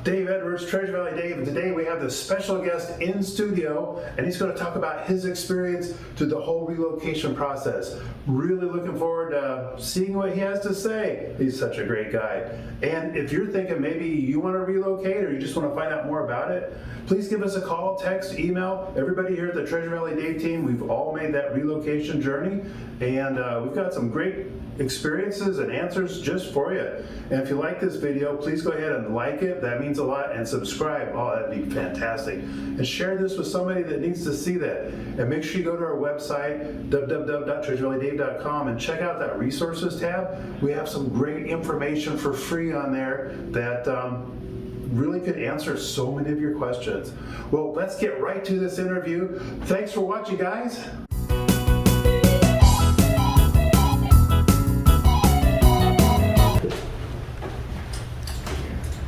Dave Edwards, Treasure Valley Dave, and today we have this special guest in studio, and he's going to talk about his experience through the whole relocation process. Really looking forward to seeing what he has to say. He's such a great guy. And if you're thinking maybe you want to relocate or you just want to find out more about it, please give us a call, text, email. Everybody here at the Treasure Valley Dave team, we've all made that relocation journey, and we've got some great experiences and answers just for you. And if you like this video, please go ahead and like it. That means a lot. And subscribe. Oh, that'd be fantastic. And share this with somebody that needs to see that. And make sure you go to our website, www.treasurevalleydave.com, and check out that resources tab. We have some great information for free on there that really could answer so many of your questions. Well, let's get right to this interview. Thanks for watching, guys.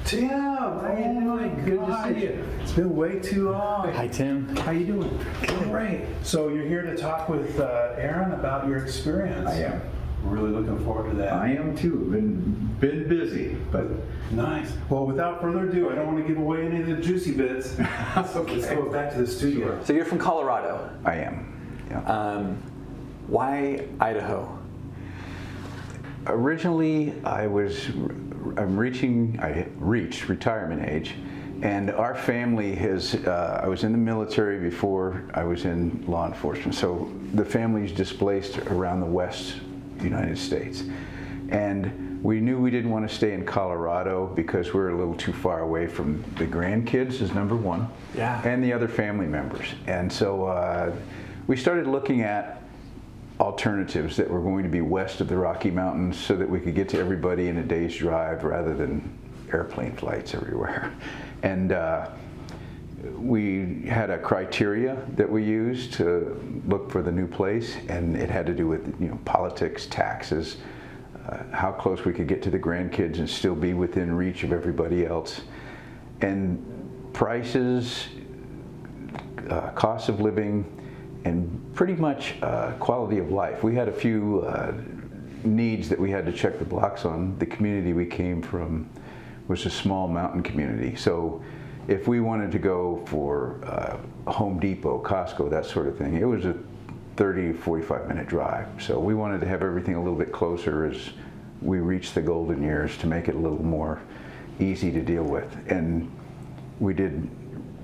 Tim, how you doing? Good to see you. It's been way too long. Hi, Tim. How you doing? Great. So you're here to talk with Aaron about your experience. I am. Really looking forward to that. I am too. Been busy, but Nice. Well, without further ado, I don't want to give away any of the juicy bits. that's okay. Let's go back to the studio. Sure. So you're from Colorado. I am. Yeah. Why Idaho? Originally, I reached retirement age, and our family has. I was in the military before I was in law enforcement, so the family's displaced around the West United States, and we knew we didn't want to stay in Colorado because we're a little too far away from the grandkids, is number one, and the other family members, and so we started looking at alternatives that were going to be west of the Rocky Mountains so that we could get to everybody in a day's drive rather than airplane flights everywhere. And we had a criteria that we used to look for the new place, and it had to do with politics, taxes, how close we could get to the grandkids and still be within reach of everybody else, and prices, cost of living, and pretty much quality of life. We had a few needs that we had to check the blocks on. The community we came from was a small mountain community. So if we wanted to go for Home Depot, Costco, that sort of thing, it was a 30, 45-minute drive. So we wanted to have everything a little bit closer as we reached the golden years to make it a little more easy to deal with. And we did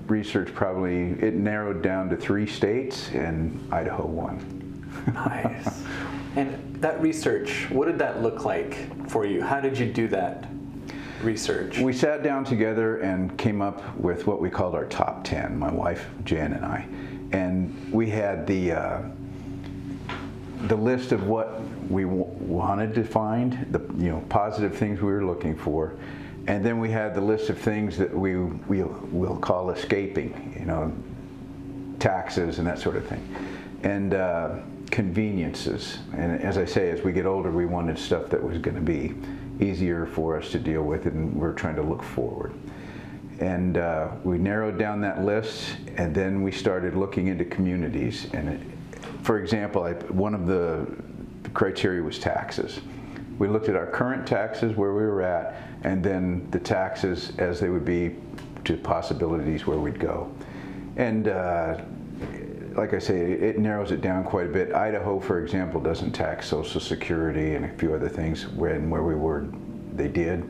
research. Probably it narrowed down to 3 states, and Idaho won. Nice. And that research, what did that look like for you? How did you do that research? We sat down together and came up with what we called our top 10, my wife Jan and I, and we had the list of what we wanted to find, the positive things we were looking for. And then we had the list of things that we'll call escaping, taxes and that sort of thing, and conveniences. And as I say, as we get older, we wanted stuff that was going to be easier for us to deal with, and we're trying to look forward. And we narrowed down that list, and then we started looking into communities. And for example, one of the criteria was taxes. We looked at our current taxes, where we were at, and then the taxes as they would be to possibilities where we'd go. And like I say, it narrows it down quite a bit. Idaho, for example, doesn't tax Social Security and a few other things. Where we were, they did.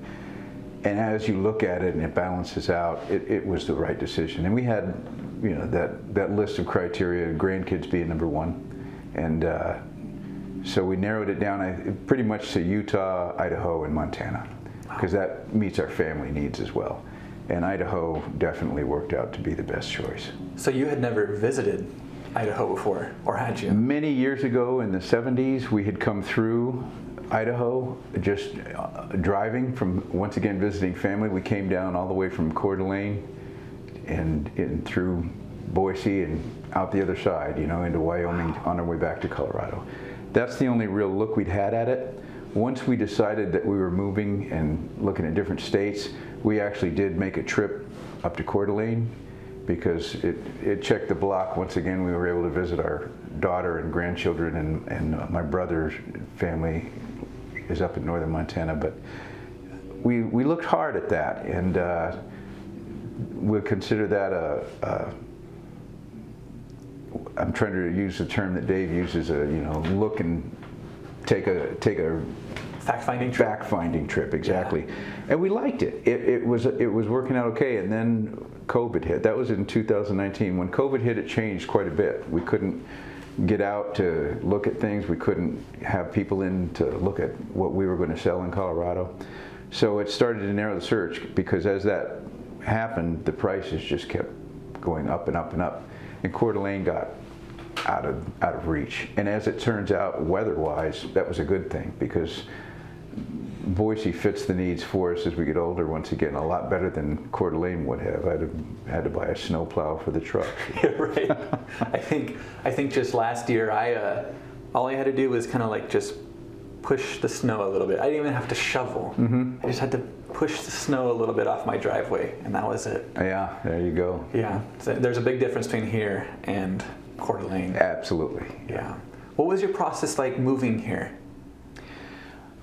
And as you look at it and it balances out, it was the right decision. And we had, that list of criteria, grandkids being number one. And so we narrowed it down pretty much to Utah, Idaho, and Montana, because that meets our family needs as well. And Idaho definitely worked out to be the best choice. So you had never visited Idaho before, or had you? Many years ago in the 70s, we had come through Idaho, just driving from, once again, visiting family. We came down all the way from Coeur d'Alene and through Boise and out the other side, into Wyoming on our way back to Colorado. That's the only real look we'd had at it. Once we decided that we were moving and looking at different states, we actually did make a trip up to Coeur d'Alene because it checked the block. Once again, we were able to visit our daughter and grandchildren, and my brother's family is up in northern Montana. But we looked hard at that, and we'll consider that I'm trying to use the term that Dave uses, look and take a fact-finding trip, exactly. Yeah. And we liked it. It was working out okay, and then COVID hit. That was in 2019. When COVID hit, it changed quite a bit. We couldn't get out to look at things. We couldn't have people in to look at what we were going to sell in Colorado. So it started to narrow the search, because as that happened, the prices just kept going up and up and up, and Coeur d'Alene got out of reach. And as it turns out, weather-wise, that was a good thing, because Boise fits the needs for us as we get older, once again, a lot better than Coeur d'Alene would have. I'd have had to buy a snowplow for the truck. Right. I think just last year, all I had to do was kind of like just push the snow a little bit. I didn't even have to shovel. I just had to push the snow a little bit off my driveway, and that was it. Yeah, there you go. Yeah, so there's a big difference between here and Coeur d'Alene. Absolutely. Yeah. What was your process like moving here?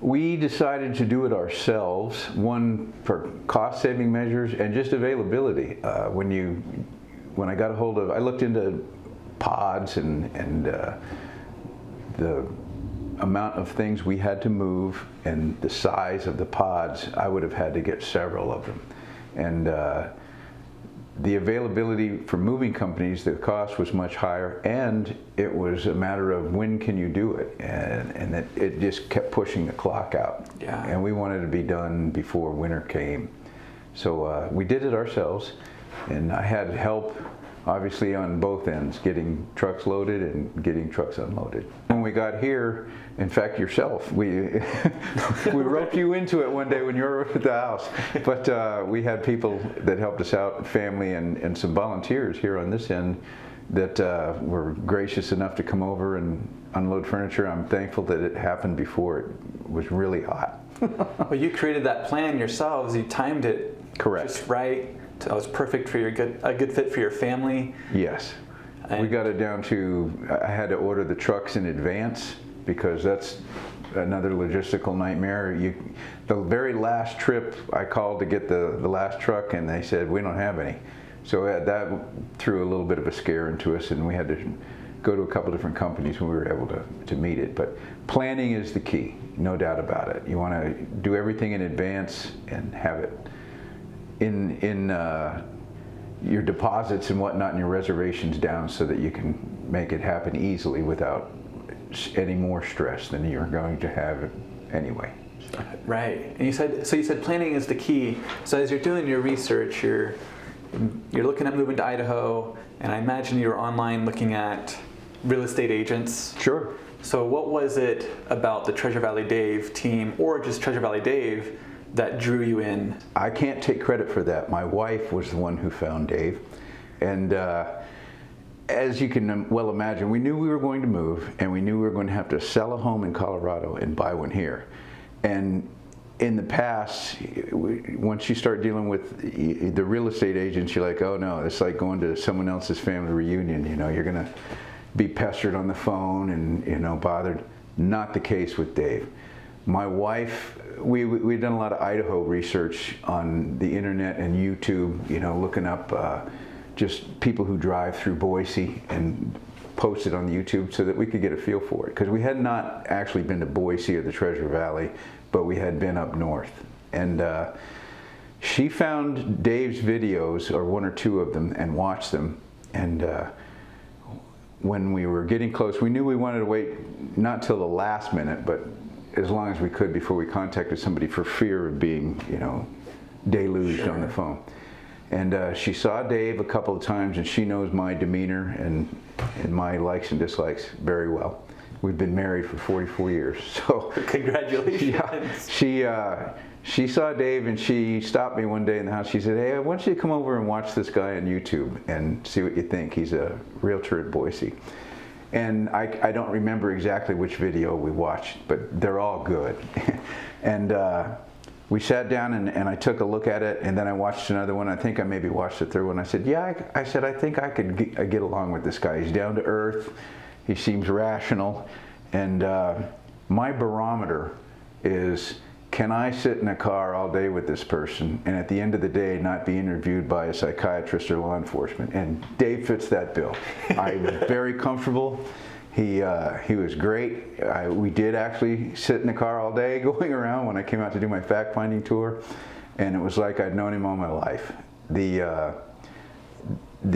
We decided to do it ourselves, one for cost-saving measures and just availability. When I got a hold of, I looked into pods and the amount of things we had to move and the size of the pods. I would have had to get several of them, and the availability for moving companies, the cost was much higher, and it was a matter of when can you do it, and it just kept pushing the clock out. Yeah. And we wanted to be done before winter came. So we did it ourselves, and I had help obviously on both ends, getting trucks loaded and getting trucks unloaded. When we got here, in fact yourself, we roped you into it one day when you were at the house, but we had people that helped us out, family and some volunteers here on this end that were gracious enough to come over and unload furniture. I'm thankful that it happened before it was really hot. Well, you created that plan yourselves, you timed it Correct. just right. So it was perfect for a good fit for your family. Yes. We got it down to, I had to order the trucks in advance, because that's another logistical nightmare. The very last trip I called to get the last truck, and they said, we don't have any. So that threw a little bit of a scare into us, and we had to go to a couple different companies when we were able to meet it. But planning is the key, no doubt about it. You want to do everything in advance and have it in your deposits and whatnot and your reservations down, so that you can make it happen easily without any more stress than you're going to have anyway. Right. And you said planning is the key. So as you're doing your research, you're looking at moving to Idaho, and I imagine you're online looking at real estate agents. Sure. So what was it about the Treasure Valley Dave team, or just Treasure Valley Dave, that drew you in? I can't take credit for that. My wife was the one who found Dave. And as you can well imagine, we knew we were going to move, and we knew we were going to have to sell a home in Colorado and buy one here. And in the past, once you start dealing with the real estate agents, you're like, oh no, it's like going to someone else's family reunion. You're going to be pestered on the phone and bothered. Not the case with Dave. My wife, we've done a lot of Idaho research on the internet and YouTube, looking up just people who drive through Boise and post it on YouTube so that we could get a feel for it. Because we had not actually been to Boise or the Treasure Valley, but we had been up north. And she found Dave's videos, or one or two of them, and watched them. And when we were getting close, we knew we wanted to wait not till the last minute, but as long as we could before we contacted somebody, for fear of being, deluged Sure. on the phone. And she saw Dave a couple of times, and she knows my demeanor and my likes and dislikes very well. We've been married for 44 years, so. Congratulations. Yeah, she saw Dave, and she stopped me one day in the house. She said, hey, I want you to come over and watch this guy on YouTube and see what you think. He's a realtor at Boise. And I don't remember exactly which video we watched, but they're all good. And we sat down and I took a look at it, and then I watched another one. I think I maybe watched the third one. I said, yeah, I think I could get along with this guy. He's down to earth. He seems rational. And my barometer is, can I sit in a car all day with this person and at the end of the day not be interviewed by a psychiatrist or law enforcement? And Dave fits that bill. I was very comfortable. He was great. We did actually sit in the car all day going around when I came out to do my fact-finding tour, and it was like I'd known him all my life. The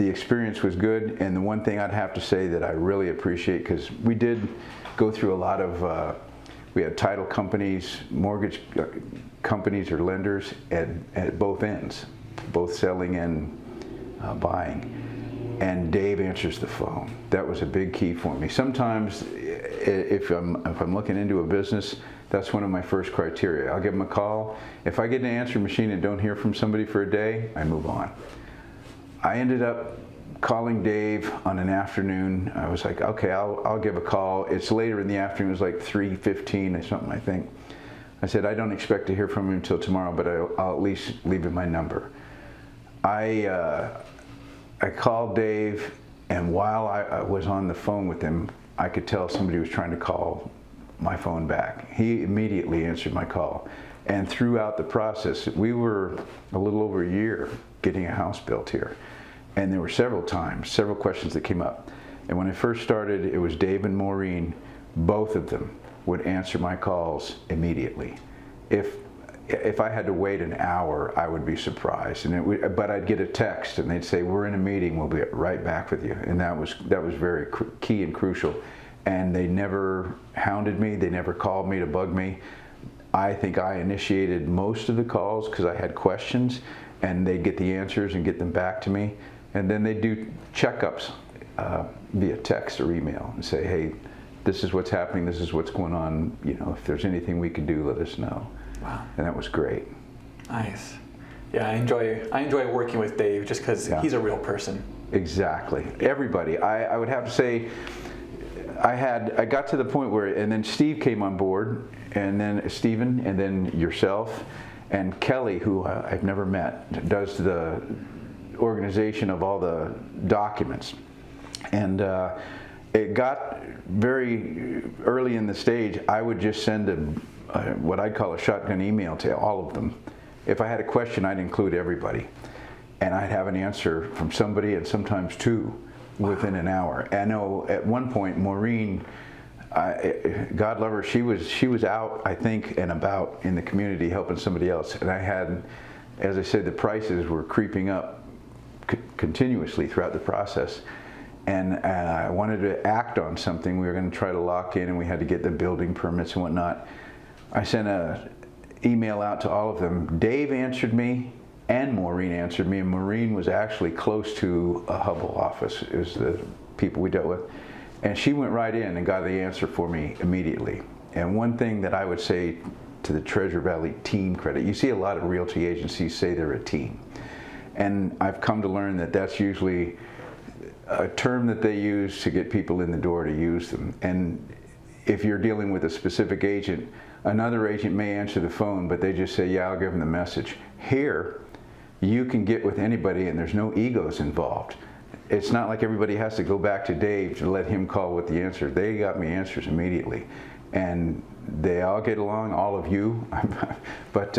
experience was good, and the one thing I'd have to say that I really appreciate, because we did go through a lot of, we had title companies, mortgage companies or lenders at both ends, both selling and buying. And Dave answers the phone. That was a big key for me. Sometimes, if I'm looking into a business, that's one of my first criteria. I'll give them a call. If I get an answer machine and don't hear from somebody for a day, I move on. I ended up calling Dave on an afternoon. I was like, okay, I'll give a call. It's later in the afternoon. It was like 3:15 or something, I think. I said, I don't expect to hear from him until tomorrow, but I'll at least leave him my number. I called Dave, and while I was on the phone with him, I could tell somebody was trying to call my phone back. He immediately answered my call. And throughout the process, we were a little over a year getting a house built here. And there were several questions that came up. And when I first started, it was Dave and Maureen. Both of them would answer my calls immediately. If I had to wait an hour, I would be surprised. But I'd get a text, and they'd say, "We're in a meeting. We'll be right back with you." And that was very key and crucial. And they never hounded me. They never called me to bug me. I think I initiated most of the calls because I had questions, and they'd get the answers and get them back to me. And then they'd do checkups via text or email and say, "Hey, this is what's happening. This is what's going on. You know, if there's anything we can do, let us know." Wow. And that was great. Nice. Yeah, I enjoy working with Dave just because he's a real person. Exactly. Everybody. I would have to say, I got to the point where, and then Steve came on board, and then Stephen, and then yourself, and Kelly, who I've never met, does the organization of all the documents. And it got very early in the stage, I would just send what I'd call a shotgun email to all of them. If I had a question, I'd include everybody. And I'd have an answer from somebody, and sometimes two, within an hour. I know at one point, Maureen, God love her, she was out, I think, and about in the community helping somebody else. And I had, as I said, the prices were creeping up continuously throughout the process. And I wanted to act on something. We were going to try to lock in, and we had to get the building permits and whatnot. I sent an email out to all of them. Dave answered me, and Maureen answered me, and Maureen was actually close to a Hubble office, is the people we dealt with. And she went right in and got the answer for me immediately. And one thing that I would say to the Treasure Valley team credit, you see a lot of realty agencies say they're a team. And I've come to learn that that's usually a term that they use to get people in the door to use them. And if you're dealing with a specific agent, another agent may answer the phone, but they just say, "Yeah, I'll give them the message." Here, you can get with anybody, and there's no egos involved. It's not like everybody has to go back to Dave to let him call with the answer. They got me answers immediately. And they all get along, all of you. But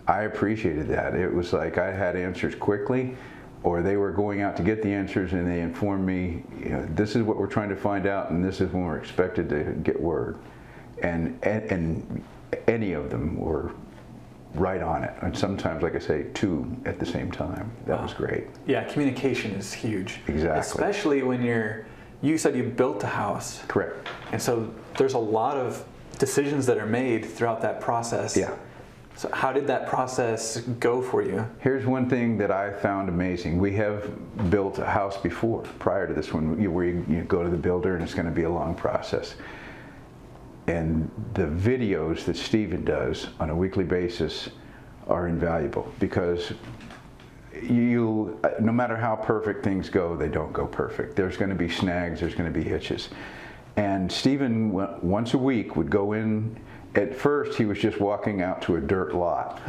I appreciated that. It was like I had answers quickly, or they were going out to get the answers, and they informed me, you know, this is what we're trying to find out, and this is when we're expected to get word. And any of them were right on it. And sometimes, like I say, two at the same time. That was great. Yeah, communication is huge. Exactly. Especially when you said you built a house. Correct. And so there's a lot of decisions that are made throughout that process. Yeah. So how did that process go for you? Here's one thing that I found amazing. We have built a house before, prior to this one, where you go to the builder and it's going to be a long process. And the videos that Stephen does on a weekly basis are invaluable, because no matter how perfect things go, they don't go perfect. There's going to be snags, there's going to be hitches. And Stephen, once a week, would go in. At first, he was just walking out to a dirt lot.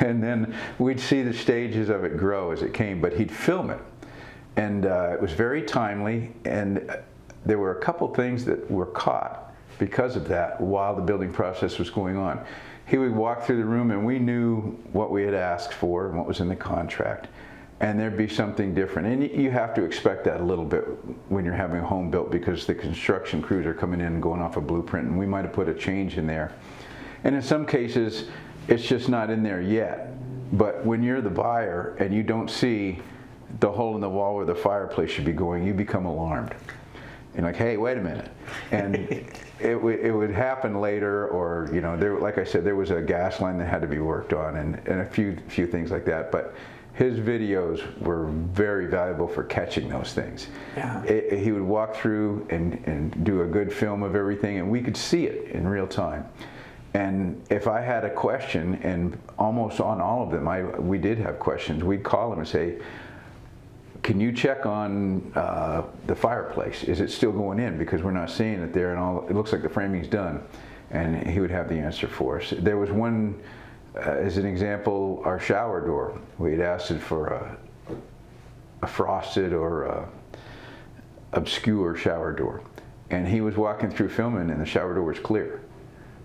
And then we'd see the stages of it grow as it came, but he'd film it. And it was very timely, and there were a couple things that were caught because of that while the building process was going on. he would walk through the room and we knew what we had asked for and what was in the contract. And there'd be something different. And you have to expect that a little bit when you're having a home built, because the construction crews are coming in and going off a blueprint, and we might have put a change in there. And in some cases, it's just not in there yet. But when you're the buyer and you don't see the hole in the wall where the fireplace should be going, you become alarmed. You're like, hey, wait a minute. And it would happen later, or, you know, like I said, there was a gas line that had to be worked on, and a few things like that. But his videos were very valuable for catching those things. Yeah. He would walk through and do a good film of everything, and we could see it in real time. And if I had a question, and almost on all of them, we did have questions, we'd call him and say, can you check on the fireplace? Is it still going in? Because we're not seeing it there, and it looks like the framing's done. And he would have the answer for us. There was one, as an example, our shower door. We had asked it for a frosted or obscure shower door. And he was walking through filming, and the shower door was clear.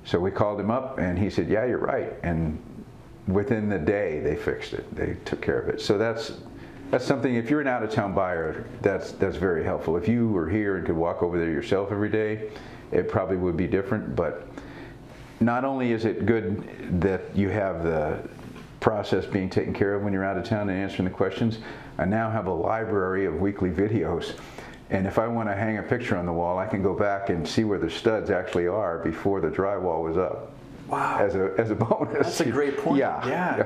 So we called him up, and he said, yeah, you're right. And within the day, they fixed it. They took care of it. So that's something, if you're an out-of-town buyer, that's very helpful. If you were here and could walk over there yourself every day, it probably would be different. But not only is it good that you have the process being taken care of when you're out of town and answering the questions, I now have a library of weekly videos. And if I want to hang a picture on the wall, I can go back and see where the studs actually are before the drywall was up. Wow. As a bonus. That's a great point. Yeah.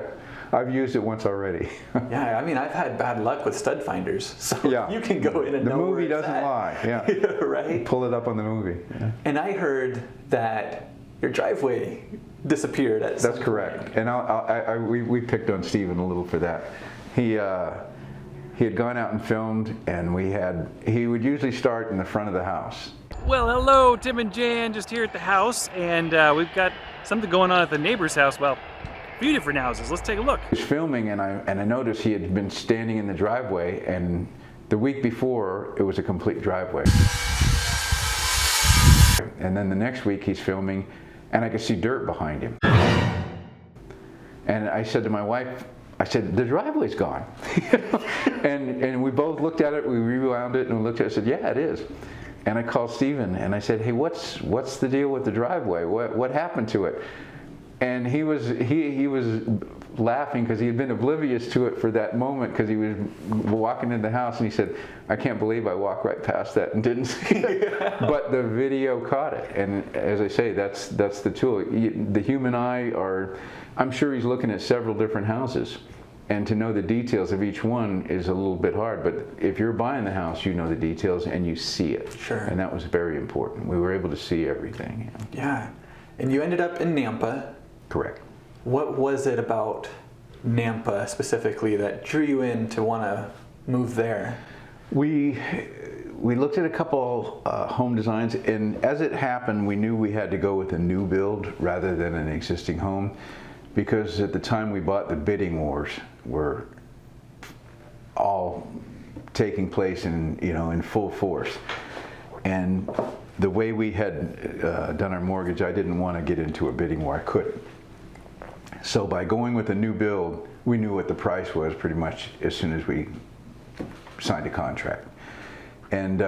I've used it once already. Yeah, I mean, I've had bad luck with stud finders, so Yeah. you can go in and the know movie where it's doesn't at. lie. Yeah. Right? Pull it up on the movie. Yeah. And I heard that your driveway disappeared at some That's correct. And we picked on Steven a little for that. He had gone out and filmed, and he would usually start in the front of the house. Well, hello, Tim and Jan, just here at the house, and we've got something going on at the neighbor's house. Well, a few different houses. Let's take a look. He was filming, and I noticed he had been standing in the driveway, and the week before, it was a complete driveway. And then the next week, he's filming, and I could see dirt behind him. And I said to my wife, the driveway's gone. and we both looked at it, we rewound it, and we looked at it and said, yeah, it is. And I called Steven, and I said, hey, what's the deal with the driveway? What happened to it? And he was laughing because he had been oblivious to it for that moment, because he was walking in the house, and he said, I can't believe I walked right past that and didn't see it. But the video caught it. And as I say, that's the tool. The human eye I'm sure he's looking at several different houses, and to know the details of each one is a little bit hard. But if you're buying the house, you know the details and you see it. Sure. And that was very important. We were able to see everything. Yeah. And you ended up in Nampa. Correct. What was it about Nampa specifically that drew you in to want to move there? We looked at a couple home designs, and as it happened, we knew we had to go with a new build rather than an existing home, because at the time we bought, the bidding wars were all taking place in full force. And the way we had done our mortgage, I didn't want to get into a bidding war. I couldn't. So by going with a new build, we knew what the price was pretty much as soon as we signed a contract. And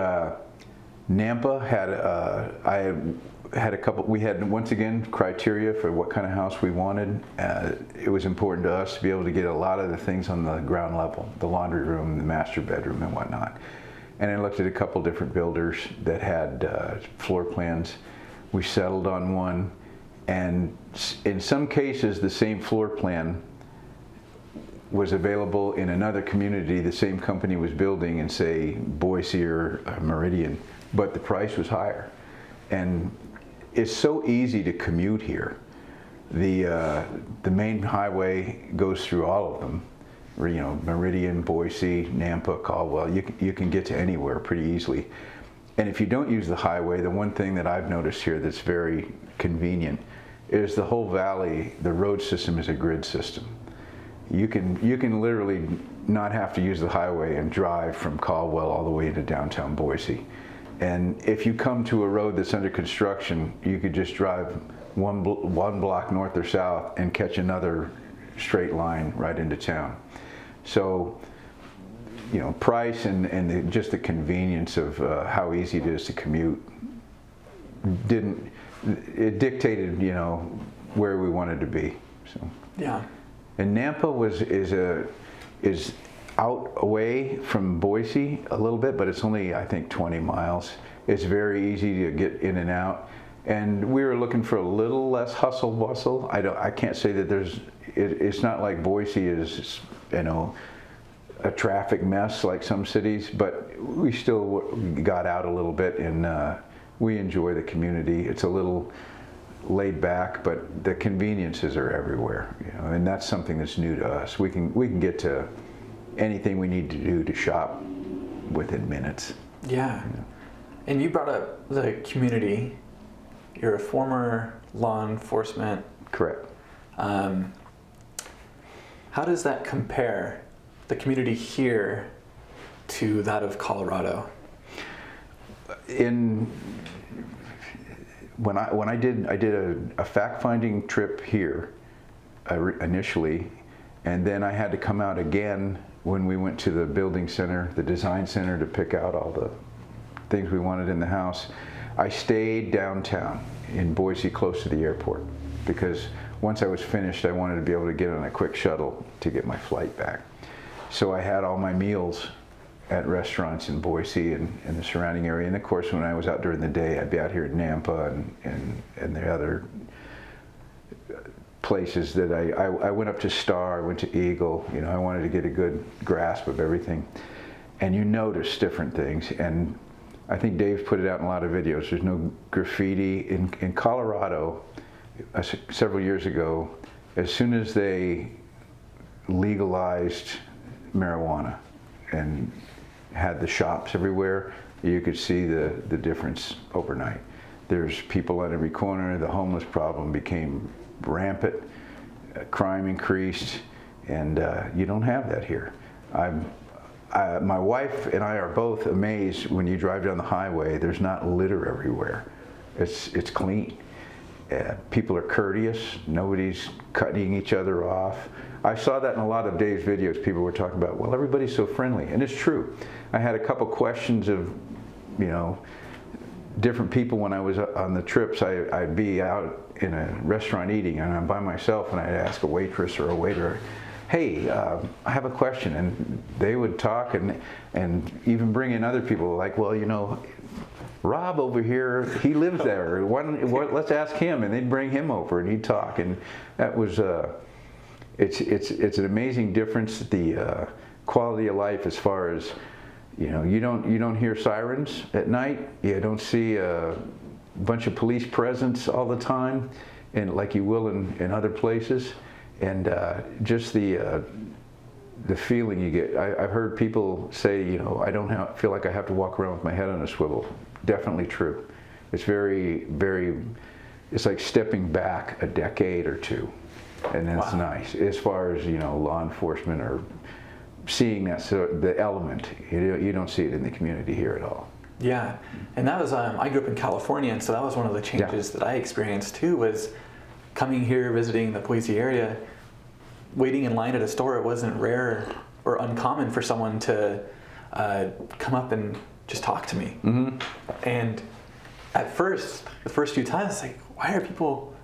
Nampa had a couple. We had, once again, criteria for what kind of house we wanted. It was important to us to be able to get a lot of the things on the ground level, the laundry room, the master bedroom, and whatnot. And I looked at a couple different builders that had floor plans. We settled on one, and in some cases, the same floor plan was available in another community the same company was building in, say, Boise or Meridian, but the price was higher. And it's so easy to commute here. The main highway goes through all of them. Meridian, Boise, Nampa, Caldwell, you can get to anywhere pretty easily. And if you don't use the highway, the one thing that I've noticed here that's very convenient is the whole valley, the road system is a grid system. You can literally not have to use the highway and drive from Caldwell all the way into downtown Boise. And if you come to a road that's under construction, you could just drive one block north or south and catch another straight line right into town. So, you know, price and just the convenience of how easy it is to commute it dictated, you know, where we wanted to be. So. Yeah. And Nampa is out away from Boise a little bit, but it's only, I think, 20 miles. It's very easy to get in and out. And we were looking for a little less hustle bustle. I can't say that it's not like Boise is, you know, a traffic mess like some cities, but we still got out a little bit, and we enjoy the community. It's a little laid back, but the conveniences are everywhere, you know, and that's something that's new to us. We can get to anything we need to do to shop within minutes. Yeah. You know. And you brought up the community. You're a former law enforcement. Correct. How does that compare, the community here, to that of Colorado? When I did a fact-finding trip here initially, and then I had to come out again when we went to the building center, the design center, to pick out all the things we wanted in the house. I stayed downtown in Boise, close to the airport, because once I was finished, I wanted to be able to get on a quick shuttle to get my flight back. So I had all my meals at restaurants in Boise and the surrounding area. And of course, when I was out during the day, I'd be out here at Nampa and the other places that I went up to Star, I went to Eagle. You know, I wanted to get a good grasp of everything. And you notice different things. And I think Dave put it out in a lot of videos. There's no graffiti. In Colorado, several years ago, as soon as they legalized marijuana and had the shops everywhere, you could see the difference overnight. There's people on every corner. The homeless problem became rampant. Crime increased, and you don't have that here. My wife and I are both amazed when you drive down the highway. There's not litter everywhere. It's clean. People are courteous. Nobody's cutting each other off. I saw that in a lot of Dave's videos. People were talking about, well, everybody's so friendly, and it's true. I had a couple questions of, you know, different people when I was on the trips. I'd be out in a restaurant eating, and I'm by myself, and I'd ask a waitress or a waiter, hey, I have a question, and they would talk and even bring in other people, like, well, you know, Rob over here, he lives there. Let's ask him, and they'd bring him over, and he'd talk, and that was it's an amazing difference. The quality of life, as far as, you know, you don't hear sirens at night. You don't see a bunch of police presence all the time, and like you will in other places. And just the feeling you get. I've heard people say, you know, I don't feel like I have to walk around with my head on a swivel. Definitely true. It's very, very, it's like stepping back a decade or two. And that's nice. As far as, you know, law enforcement or seeing that, so the element, you don't see it in the community here at all. Yeah, and that was, I grew up in California, and so that was one of the changes that I experienced too, was coming here, visiting the Boise area, waiting in line at a store. It wasn't rare or uncommon for someone to come up and just talk to me. Mm-hmm. And at first, the first few times, it's like, why are people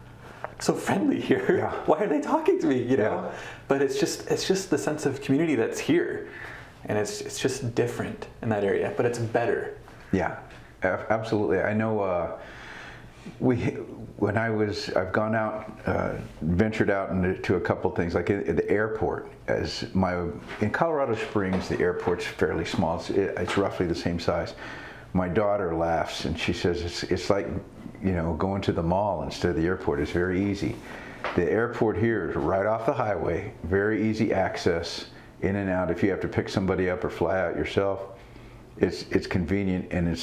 so friendly here? Yeah. Why are they talking to me? You know? Yeah. But it's just the sense of community that's here, and it's just different in that area, but it's better. Yeah, absolutely. I know. I've gone out, ventured out into a couple things, like at the airport. In Colorado Springs, the airport's fairly small. It's roughly the same size. My daughter laughs and she says it's like, you know, going to the mall instead of the airport. It's very easy. The airport here is right off the highway, very easy access, in and out. If you have to pick somebody up or fly out yourself, it's convenient, and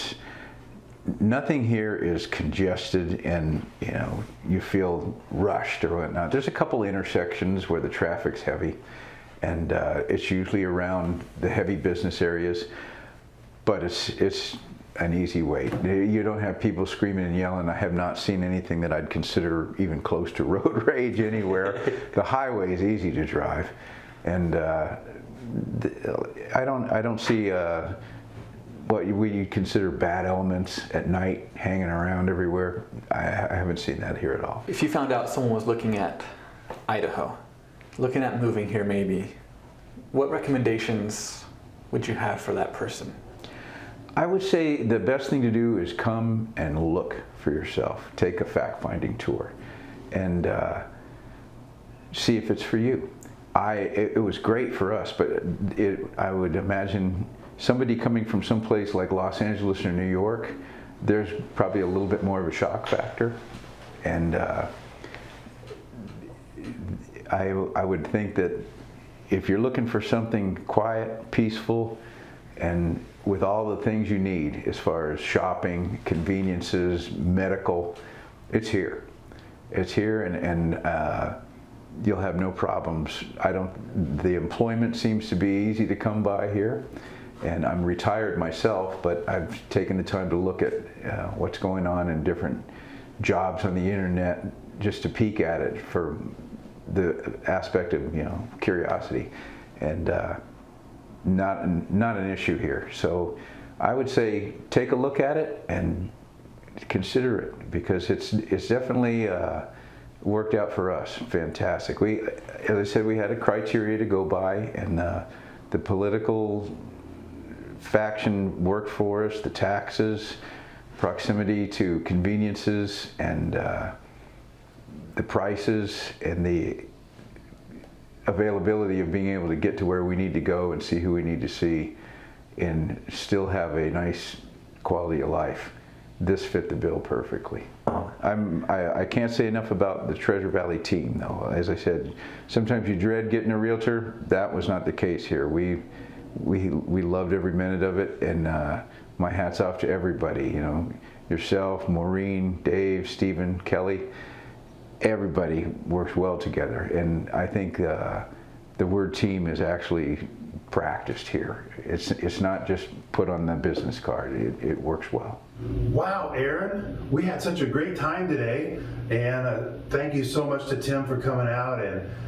nothing here is congested and, you know, you feel rushed or whatnot. There's a couple intersections where the traffic's heavy, and it's usually around the heavy business areas, but it's an easy way. You don't have people screaming and yelling. I have not seen anything that I'd consider even close to road rage anywhere. The highway is easy to drive, and I don't see what we consider bad elements at night hanging around everywhere. I haven't seen that here at all. If you found out someone was looking at Idaho, looking at moving here maybe, what recommendations would you have for that person? I would say the best thing to do is come and look for yourself. Take a fact-finding tour and see if it's for you. It was great for us, but I would imagine somebody coming from someplace like Los Angeles or New York, there's probably a little bit more of a shock factor. And I would think that if you're looking for something quiet, peaceful, and with all the things you need as far as shopping, conveniences, medical, it's here. It's here, and you'll have no problems. The employment seems to be easy to come by here, and I'm retired myself, but I've taken the time to look at what's going on in different jobs on the internet just to peek at it for the aspect of curiosity, and not an issue here. So I would say take a look at it and consider it, because it's definitely worked out for us. Fantastic. As I said, we had a criteria to go by, and the political faction worked for us. The taxes, proximity to conveniences, and the prices, and the availability of being able to get to where we need to go and see who we need to see and still have a nice quality of life. This fit the bill perfectly. I can't say enough about the Treasure Valley team, though. As I said, sometimes you dread getting a realtor. That was not the case here. We loved every minute of it, and my hat's off to everybody. Yourself, Maureen, Dave, Stephen, Kelly. Everybody works well together, and I think the word team is actually practiced here. It's not just put on the business card. It works well. Wow, Aaron, we had such a great time today, and thank you so much to Tim for coming out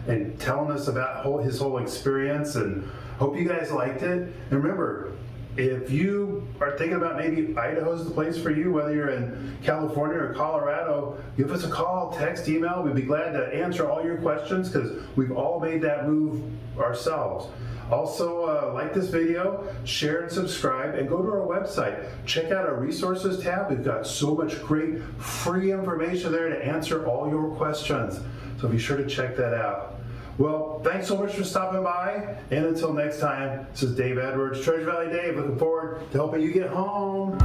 and telling us about his whole experience, and hope you guys liked it. And remember, if you are thinking about maybe Idaho's the place for you, whether you're in California or Colorado, give us a call, text, email. We'd be glad to answer all your questions, because we've all made that move ourselves. Also, like this video, share and subscribe, and go to our website. Check out our resources tab. We've got so much great free information there to answer all your questions. So be sure to check that out. Well, thanks so much for stopping by, and until next time, this is Dave Edwards, Treasure Valley Dave, looking forward to helping you get home.